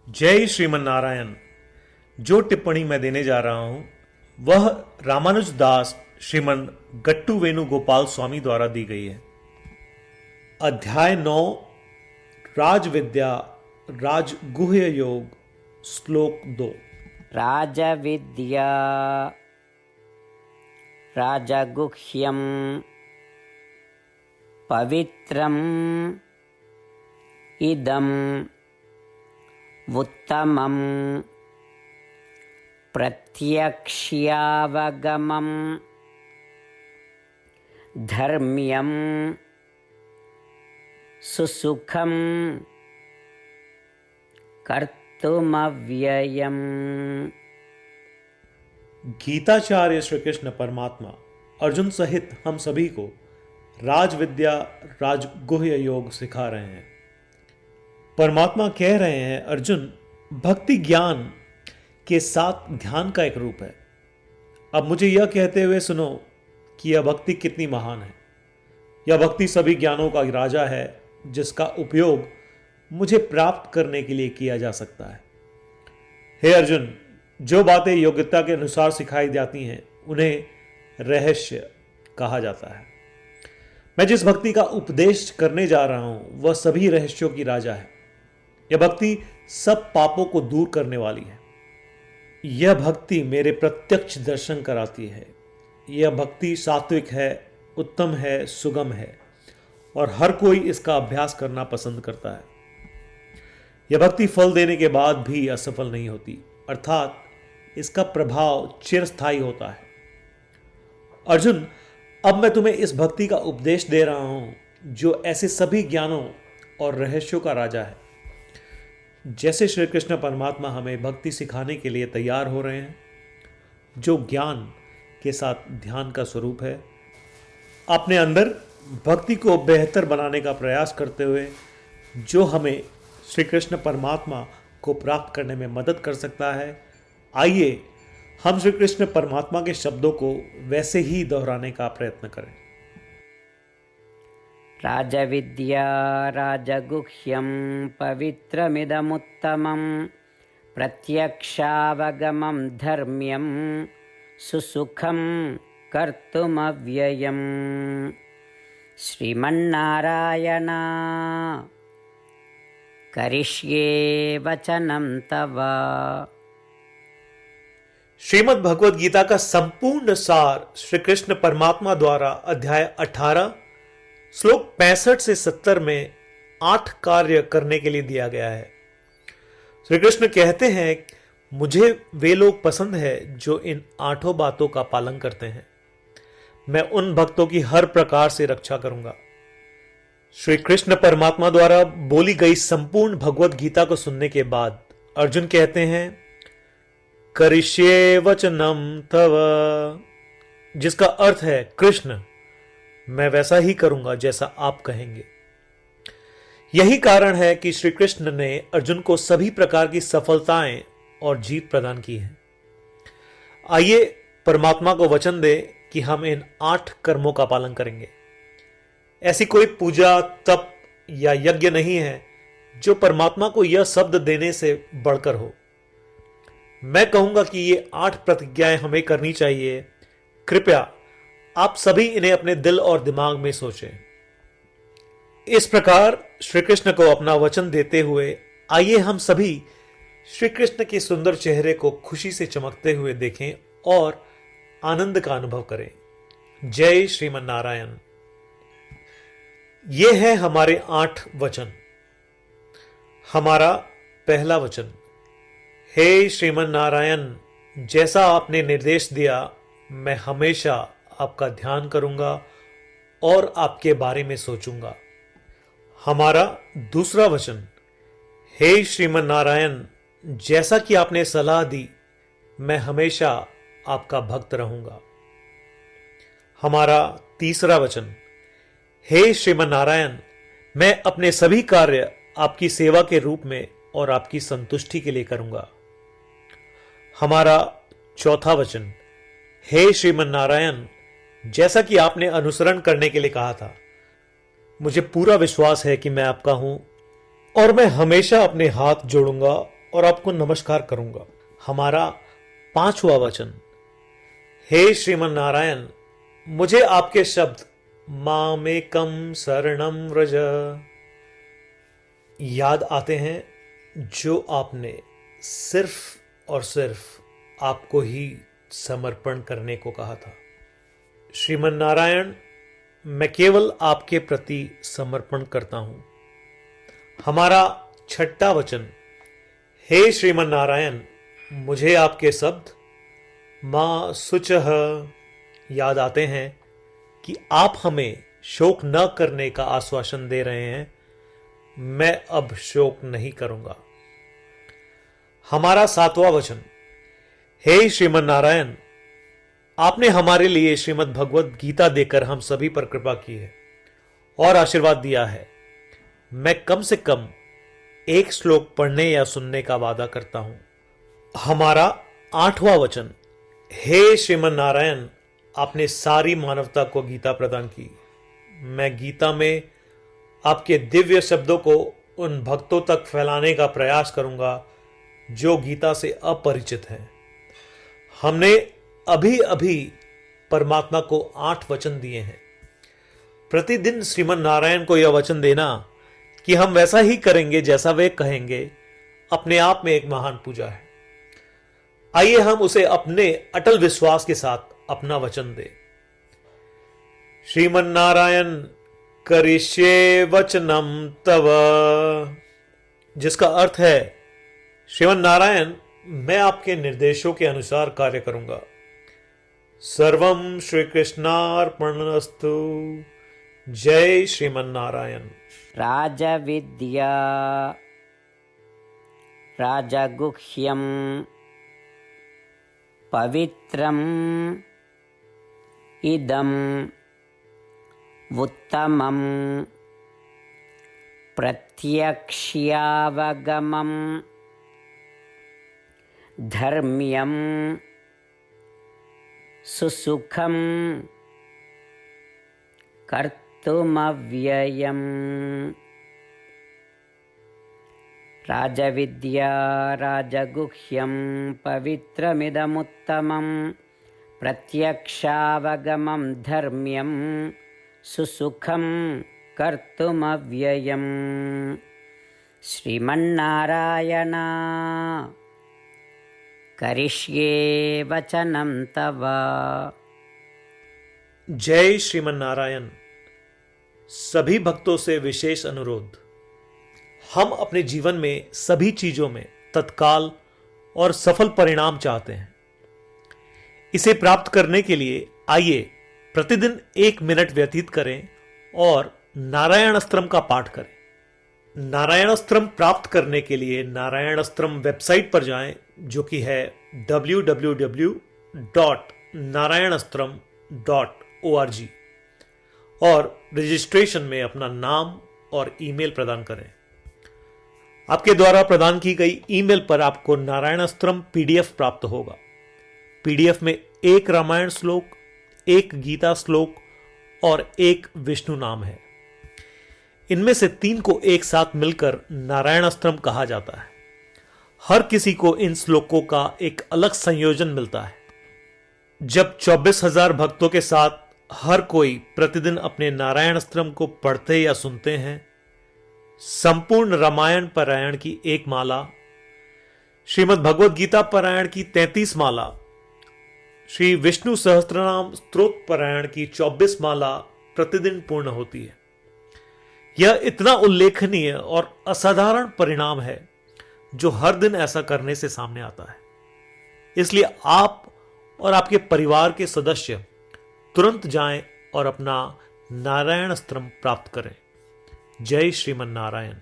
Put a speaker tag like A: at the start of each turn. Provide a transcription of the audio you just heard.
A: जय श्रीमन नारायण। जो टिप्पणी मैं देने जा रहा हूं वह रामानुज दास श्रीमन गट्टू वेणुगोपाल स्वामी द्वारा दी गई है। अध्याय 9 राजविद्या राजगुह्य योग श्लोक 2।
B: राजविद्या राजगुह्यं पवित्रम् इदम् उत्तमं प्रत्यक्ष्यावगमं धर्म्यं सुसुखं कर्तुमव्ययम्।
A: गीताचार्य श्री कृष्ण परमात्मा अर्जुन सहित हम सभी को राजविद्या राजगुह्य योग सिखा रहे हैं। परमात्मा कह रहे हैं, अर्जुन, भक्ति ज्ञान के साथ ध्यान का एक रूप है। अब मुझे यह कहते हुए सुनो कि यह भक्ति कितनी महान है। यह भक्ति सभी ज्ञानों का राजा है जिसका उपयोग मुझे प्राप्त करने के लिए किया जा सकता है। हे अर्जुन, जो बातें योग्यता के अनुसार सिखाई जाती हैं उन्हें रहस्य कहा जाता है। मैं जिस भक्ति का उपदेश करने जा रहा हूं वह सभी रहस्यों की राजा है। यह भक्ति सब पापों को दूर करने वाली है। यह भक्ति मेरे प्रत्यक्ष दर्शन कराती है। यह भक्ति सात्विक है, उत्तम है, सुगम है और हर कोई इसका अभ्यास करना पसंद करता है। यह भक्ति फल देने के बाद भी असफल नहीं होती, अर्थात इसका प्रभाव चिरस्थायी होता है। अर्जुन, अब मैं तुम्हें इस भक्ति का उपदेश दे रहा हूं जो ऐसे सभी ज्ञानों और रहस्यों का राजा है। जैसे श्री कृष्ण परमात्मा हमें भक्ति सिखाने के लिए तैयार हो रहे हैं, जो ज्ञान के साथ ध्यान का स्वरूप है, अपने अंदर भक्ति को बेहतर बनाने का प्रयास करते हुए जो हमें श्री कृष्ण परमात्मा को प्राप्त करने में मदद कर सकता है। आइए हम श्री कृष्ण परमात्मा के शब्दों को वैसे ही दोहराने का प्रयत्न करें।
B: राजविद्या राजगुह्यं पवित्रमिदमुत्तमं प्रत्यक्षावगमं धर्म्यं सुसुखं कर्तुमव्ययम्। श्रीमन्नारायण करिष्ये वचनं तव।
A: श्रीमद् भगवद गीता का संपूर्ण सार श्री कृष्ण परमात्मा द्वारा अध्याय 18 श्लोक 65 से 70 में 8 कार्य करने के लिए दिया गया है। श्री कृष्ण कहते हैं, मुझे वे लोग पसंद है जो इन 8 बातों का पालन करते हैं। मैं उन भक्तों की हर प्रकार से रक्षा करूंगा। श्री कृष्ण परमात्मा द्वारा बोली गई संपूर्ण भगवद गीता को सुनने के बाद अर्जुन कहते हैं, करिष्ये वचनम तव, जिसका अर्थ है, कृष्ण, मैं वैसा ही करूंगा जैसा आप कहेंगे। यही कारण है कि श्री कृष्ण ने अर्जुन को सभी प्रकार की सफलताएं और जीत प्रदान की है। आइए परमात्मा को वचन दे कि हम इन 8 कर्मों का पालन करेंगे। ऐसी कोई पूजा, तप या यज्ञ नहीं है जो परमात्मा को यह शब्द देने से बढ़कर हो। मैं कहूंगा कि ये 8 प्रतिज्ञाएं हमें करनी चाहिए। कृपया आप सभी इन्हें अपने दिल और दिमाग में सोचें। इस प्रकार श्री कृष्ण को अपना वचन देते हुए आइए हम सभी श्री कृष्ण के सुंदर चेहरे को खुशी से चमकते हुए देखें और आनंद का अनुभव करें। जय श्रीमन नारायण। ये है हमारे 8 वचन। हमारा पहला वचन, हे श्रीमन नारायण, जैसा आपने निर्देश दिया मैं हमेशा आपका ध्यान करूंगा और आपके बारे में सोचूंगा। हमारा दूसरा वचन, हे श्रीमन नारायण, जैसा कि आपने सलाह दी मैं हमेशा आपका भक्त रहूंगा। हमारा तीसरा वचन, हे श्रीमन नारायण, मैं अपने सभी कार्य आपकी सेवा के रूप में और आपकी संतुष्टि के लिए करूंगा। हमारा चौथा वचन, हे श्रीमन नारायण, जैसा कि आपने अनुसरण करने के लिए कहा था, मुझे पूरा विश्वास है कि मैं आपका हूं और मैं हमेशा अपने हाथ जोड़ूंगा और आपको नमस्कार करूंगा। हमारा 5वां वचन, हे श्रीमन नारायण, मुझे आपके शब्द मामेकम शरणम व्रज याद आते हैं, जो आपने सिर्फ और सिर्फ आपको ही समर्पण करने को कहा था। श्रीमन नारायण, मैं केवल आपके प्रति समर्पण करता हूं। हमारा 6वां वचन, हे श्रीमन नारायण, मुझे आपके शब्द मां शुचः याद आते हैं कि आप हमें शोक न करने का आश्वासन दे रहे हैं। मैं अब शोक नहीं करूंगा। हमारा 7वां वचन, हे श्रीमन नारायण, आपने हमारे लिए श्रीमद् भगवद गीता देकर हम सभी पर कृपा की है और आशीर्वाद दिया है। मैं कम से कम एक श्लोक पढ़ने या सुनने का वादा करता हूं। हमारा 8वां वचन, हे श्रीमन नारायण, आपने सारी मानवता को गीता प्रदान की। मैं गीता में आपके दिव्य शब्दों को उन भक्तों तक फैलाने का प्रयास करूंगा जो गीता से अपरिचित हैं। हमने अभी अभी परमात्मा को 8 वचन दिए हैं। प्रतिदिन श्रीमन नारायण को यह वचन देना कि हम वैसा ही करेंगे जैसा वे कहेंगे, अपने आप में एक महान पूजा है। आइए हम उसे अपने अटल विश्वास के साथ अपना वचन दें। श्रीमन नारायण करिष्ये वचनम तव, जिसका अर्थ है, श्रीमन नारायण, मैं आपके निर्देशों के अनुसार कार्य करूंगा। सर्वम श्री कृष्णार्पणमस्तु। जय श्रीमन नारायण।
B: राजविद्या राजगुह्यं पवित्रम् इदम् उत्तमं प्रत्यक्ष्यावगमं धर्म्यं सुसुखं कर्तुमव्ययम्। राजविद्या राजगुह्यं पवित्रमिदमुत्तमं प्रत्यक्षावगमं धर्म्यं सुसुखं कर्तुमव्ययम्। श्रीमन्नारायण करिष्ये वचनं तव।
A: जय श्रीमन नारायण। सभी भक्तों से विशेष अनुरोध, हम अपने जीवन में सभी चीजों में तत्काल और सफल परिणाम चाहते हैं। इसे प्राप्त करने के लिए आइए प्रतिदिन 1 मिनट व्यतीत करें और नारायण अस्त्रम का पाठ करें। नारायण अस्त्रम प्राप्त करने के लिए नारायण अस्त्रम वेबसाइट पर जाएं, जो कि है www.narayanastram.org, और रजिस्ट्रेशन में अपना नाम और ईमेल प्रदान करें। आपके द्वारा प्रदान की गई ईमेल पर आपको नारायण अस्त्रम पीडीएफ प्राप्त होगा। पीडीएफ में 1 रामायण श्लोक, 1 गीता श्लोक और 1 विष्णु नाम है। इनमें से 3 को एक साथ मिलकर नारायण अस्त्रम कहा जाता है। हर किसी को इन श्लोकों का एक अलग संयोजन मिलता है। जब 24,000 भक्तों के साथ हर कोई प्रतिदिन अपने नारायण अस्त्रम को पढ़ते या सुनते हैं, संपूर्ण रामायण पारायण की 1 माला, श्रीमद् भगवद गीता पारायण की 33 माला, श्री विष्णु सहस्त्रनाम स्तोत्र पारायण की 24 माला प्रतिदिन पूर्ण होती है। यह इतना उल्लेखनीय और असाधारण परिणाम है जो हर दिन ऐसा करने से सामने आता है। इसलिए आप और आपके परिवार के सदस्य तुरंत जाएं और अपना नारायण अस्त्रम प्राप्त करें। जय श्रीमन नारायण।